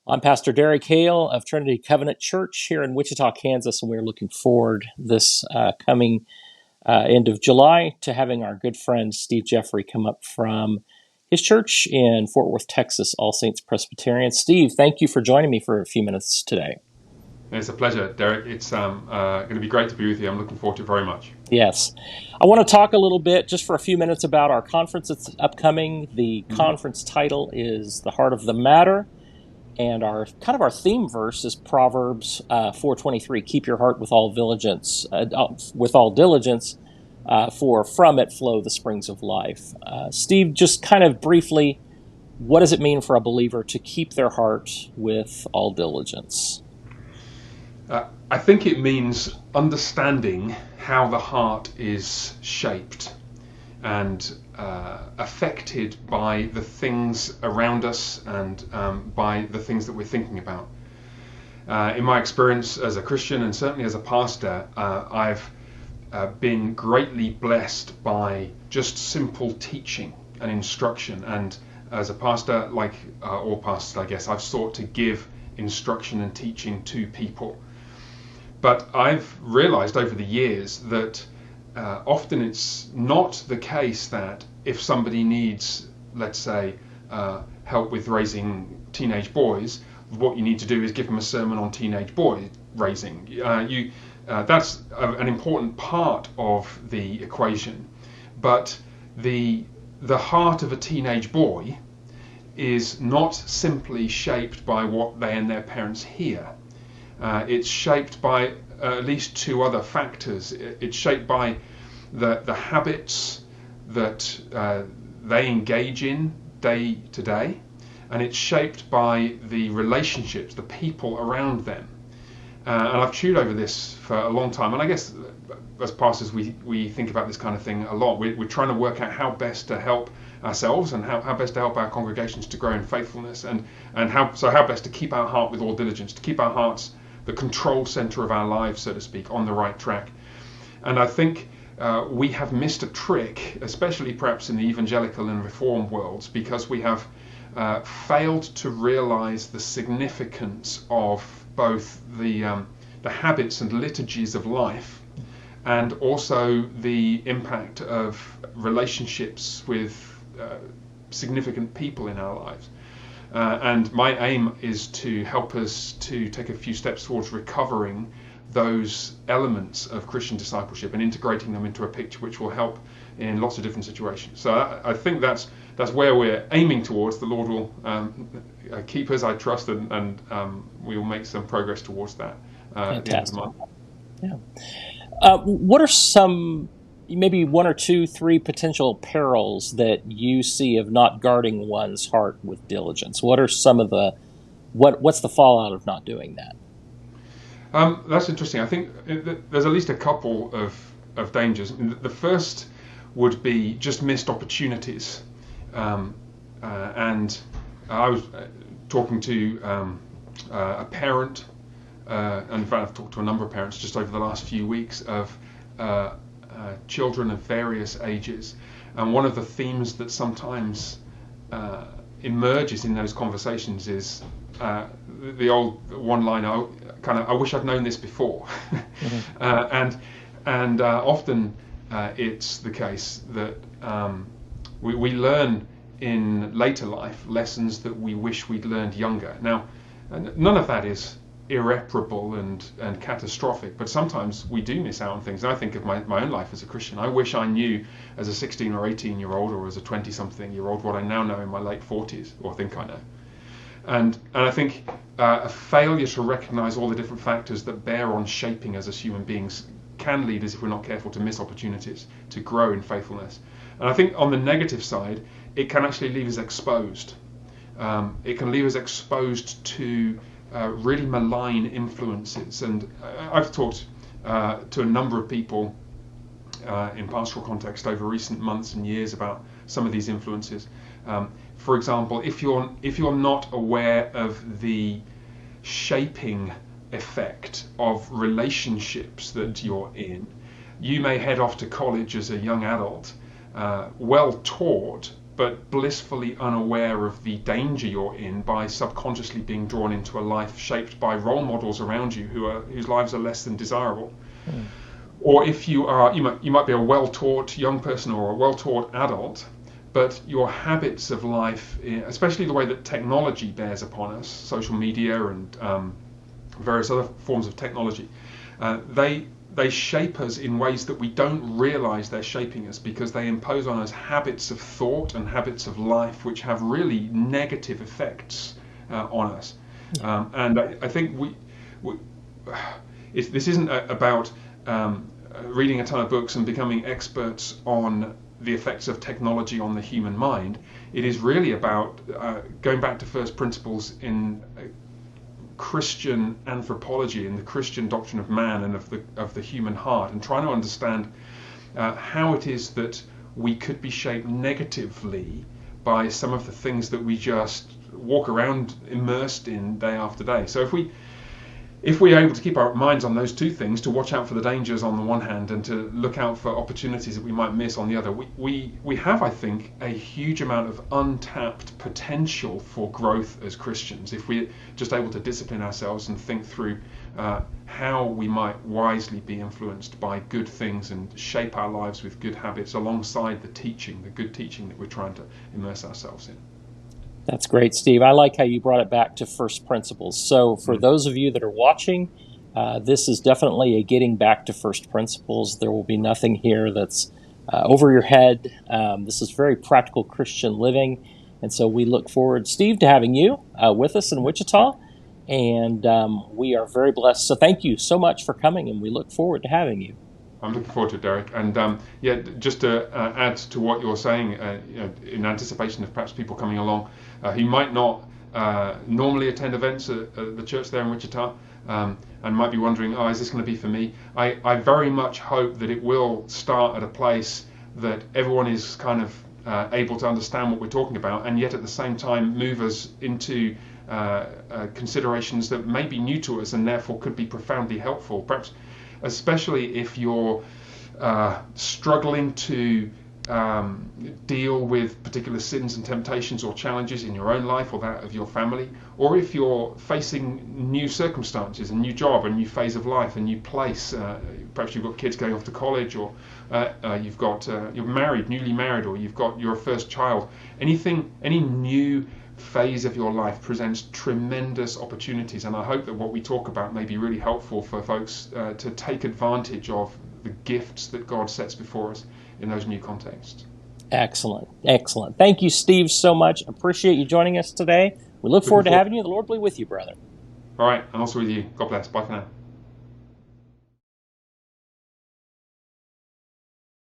I'm Pastor Derek Hale of Trinity Covenant Church here in Wichita, Kansas, and we're looking forward this coming end of July to having our good friend Steve Jeffery come up from his church in Fort Worth, Texas, All Saints Presbyterian. Steve, thank you for joining me for a few minutes today. It's a pleasure, Derek. It's going to be great to be with you. I'm looking forward to it very much. Yes. I want to talk a little bit, just for a few minutes, about our conference that's upcoming. The conference title is The Heart of the Matter. And our theme verse is Proverbs 4:23. Keep your heart with all diligence, for from it flow the springs of life. Steve, just kind of briefly, what does it mean for a believer to keep their heart with all diligence? I think it means understanding how the heart is shaped and affected by the things around us and by the things that we're thinking about. In my experience as a Christian and certainly as a pastor, I've been greatly blessed by just simple teaching and instruction. And as a pastor, like all pastors, I guess, I've sought to give instruction and teaching to people. But I've realized over the years that often it's not the case that if somebody needs, let's say, help with raising teenage boys, what you need to do is give them a sermon on teenage boy raising. That's an important part of the equation. But the heart of a teenage boy is not simply shaped by what they and their parents hear. It's shaped by at least two other factors. It's shaped by the habits that they engage in day to day, and it's shaped by the relationships, the people around them. And I've chewed over this for a long time, and I guess as pastors we think about this kind of thing a lot. We're trying to work out how best to help ourselves and how best to help our congregations to grow in faithfulness, and how best to keep our heart with all diligence, to keep our hearts, the control center of our lives, so to speak, on the right track. And I think we have missed a trick, especially perhaps in the evangelical and reform worlds, because we have failed to realize the significance of both the habits and liturgies of life, and also the impact of relationships with significant people in our lives. And my aim is to help us to take a few steps towards recovering those elements of Christian discipleship and integrating them into a picture which will help in lots of different situations. So I think that's where we're aiming towards. The Lord will keep us, I trust, and we will make some progress towards that at the end of the month. Yeah. What are some, maybe one or two, three potential perils that you see of not guarding one's heart with diligence? What are some of what's the fallout of not doing that? That's interesting. I think there's at least a couple of dangers. The first would be just missed opportunities. And I was talking to a parent, and in fact I've talked to a number of parents just over the last few weeks of children of various ages. And one of the themes that sometimes emerges in those conversations is the old one-liner, I wish I'd known this before. Mm-hmm. And often it's the case that we learn in later life lessons that we wish we'd learned younger. Now, none of that is irreparable and catastrophic, but sometimes we do miss out on things. And I think of my own life as a Christian. I wish I knew as a 16 or 18 year old or as a 20-something year old what I now know in my late 40s, or think I know. And I think a failure to recognize all the different factors that bear on shaping us as human beings can lead us, if we're not careful, to miss opportunities to grow in faithfulness. And I think on the negative side, it can actually leave us exposed. It can leave us exposed to really malign influences. And I've talked to a number of people in pastoral context over recent months and years about some of these influences. For example, if you're not aware of the shaping effect of relationships that you're in, you may head off to college as a young adult, well taught but blissfully unaware of the danger you're in by subconsciously being drawn into a life shaped by role models around you whose lives are less than desirable. Mm. Or if you might be a well-taught young person or a well-taught adult, but your habits of life, especially the way that technology bears upon us, social media and various other forms of technology, they shape us in ways that we don't realize they're shaping us, because they impose on us habits of thought and habits of life which have really negative effects on us. And I think this isn't about reading a ton of books and becoming experts on the effects of technology on the human mind. It is really about going back to first principles in Christian anthropology and the Christian doctrine of man and of the human heart, and trying to understand how it is that we could be shaped negatively by some of the things that we just walk around immersed in day after day. So if we are able to keep our minds on those two things, to watch out for the dangers on the one hand and to look out for opportunities that we might miss on the other, we have, I think, a huge amount of untapped potential for growth as Christians, if we're just able to discipline ourselves and think through how we might wisely be influenced by good things and shape our lives with good habits alongside the good teaching that we're trying to immerse ourselves in. That's great, Steve. I like how you brought it back to first principles. So for those of you that are watching, this is definitely a getting back to first principles. There will be nothing here that's over your head. This is very practical Christian living. And so we look forward, Steve, to having you with us in Wichita. And we are very blessed. So thank you so much for coming, and we look forward to having you. I'm looking forward to it, Derek. And just to add to what you're saying, in anticipation of perhaps people coming along who might not normally attend events at the church there in Wichita, and might be wondering, is this going to be for me? I very much hope that it will start at a place that everyone is kind of able to understand what we're talking about, and yet at the same time move us into considerations that may be new to us and therefore could be profoundly helpful. Perhaps especially if you're struggling to deal with particular sins and temptations or challenges in your own life or that of your family, or if you're facing new circumstances, a new job, a new phase of life, a new place. Perhaps you've got kids going off to college, or you're married, newly married, or you've got your first child. Any new phase of your life presents tremendous opportunities, and I hope that what we talk about may be really helpful for folks to take advantage of the gifts that God sets before us in those new contexts. Excellent. Thank you, Steve, so much. Appreciate you joining us today. We look forward to having you. The Lord be with you, brother. All right, and also with you. God bless. Bye for now.